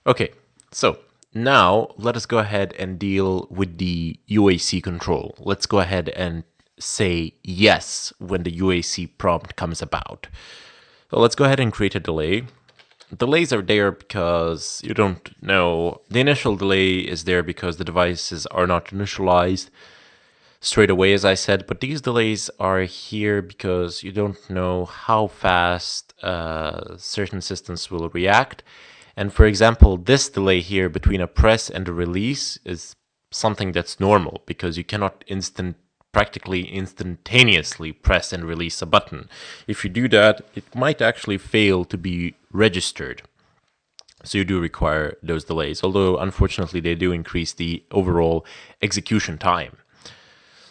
Okay, so now let us go ahead and deal with the UAC control. Let's go ahead and say yes when the UAC prompt comes about. So let's go ahead and create a delay. Delays are there because you don't know. The initial delay is there because the devices are not initialized straight away, as I said, but these delays are here because you don't know how fast certain systems will react. And for example, this delay here between a press and a release is something that's normal because you cannot practically instantaneously press and release a button. If you do that, it might actually fail to be registered. So you do require those delays, although unfortunately they do increase the overall execution time.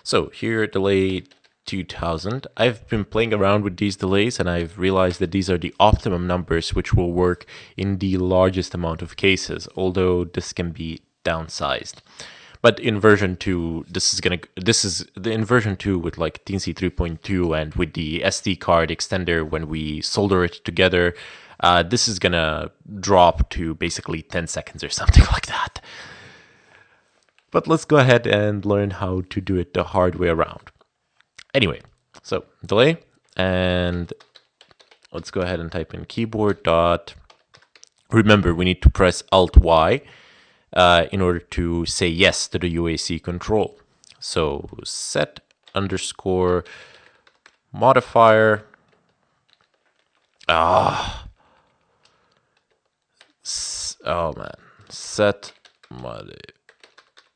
So here, delay 2000. I've been playing around with these delays and I've realized that these are the optimum numbers which will work in the largest amount of cases, although this can be downsized. But in version 2, in version 2 with like TNC 3.2 and with the SD card extender, when we solder it together, this is gonna drop to basically 10 seconds or something like that. But let's go ahead and learn how to do it the hard way around. Anyway, so delay, and let's go ahead and type in keyboard dot. Remember, we need to press Alt Y in order to say yes to the UAC control. So set underscore modifier. Oh man, set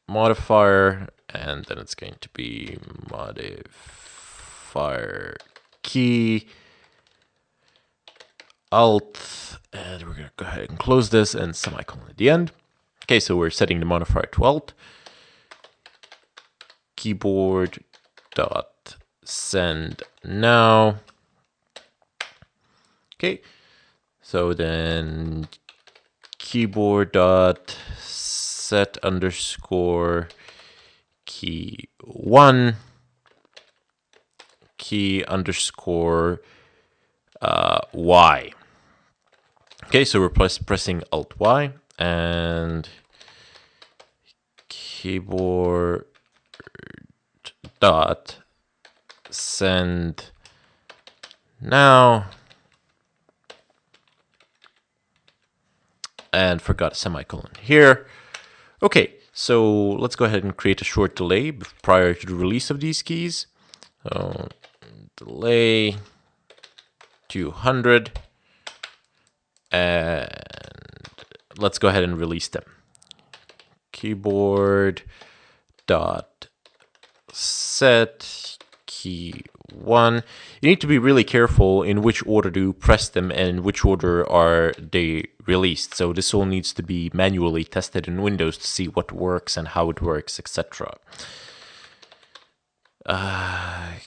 modifier, and then it's going to be modifier key alt, and we're going to go ahead and close this and semicolon at the end. Okay, so we're setting the modifier to alt. Keyboard dot send now. Okay, so then keyboard dot set underscore key 1 key underscore Y. Okay, so we're pressing Alt Y and keyboard dot send now, and forgot a semicolon here. Okay, so let's go ahead and create a short delay prior to the release of these keys. So delay 200, and let's go ahead and release them. Keyboard dot set key 1. You need to be really careful in which order to press them and which order are they released. So this all needs to be manually tested in Windows to see what works and how it works, etc.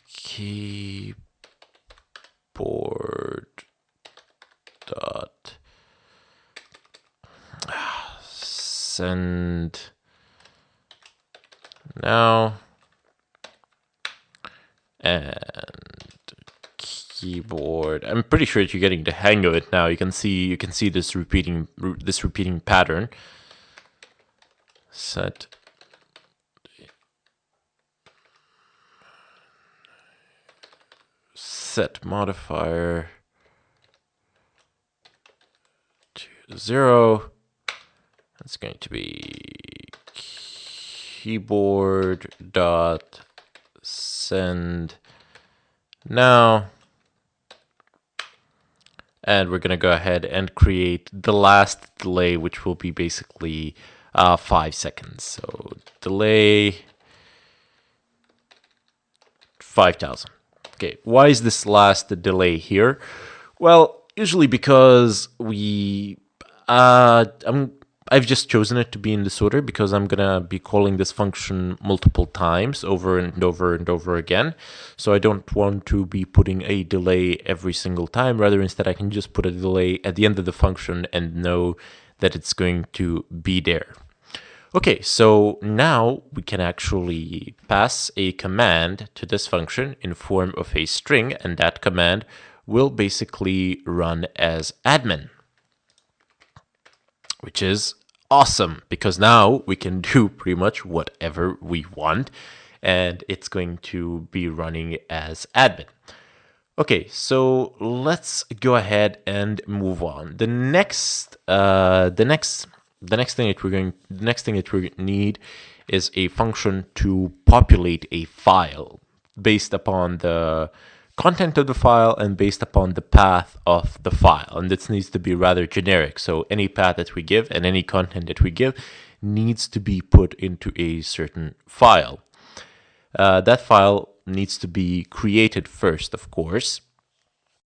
Keyboard dot send now, and keyboard. I'm pretty sure that you're getting the hang of it now. You can see this repeating pattern. Set modifier to 0. That's going to be keyboard dot send now, and we're going to go ahead and create the last delay, which will be basically 5 seconds. So delay 5000. Okay, why is this last delay here? Well, usually because I've just chosen it to be in this order because I'm gonna be calling this function multiple times over and over and over again. So I don't want to be putting a delay every single time. Rather, instead, I can just put a delay at the end of the function and know that it's going to be there. Okay, so now we can actually pass a command to this function in form of a string, and that command will basically run as admin. which is awesome because now we can do pretty much whatever we want, and it's going to be running as admin. Okay, so let's go ahead and move on. The next thing that we need is a function to populate a file based upon the content of the file and based upon the path of the file. And this needs to be rather generic. So any path that we give and any content that we give needs to be put into a certain file. That file needs to be created first, of course.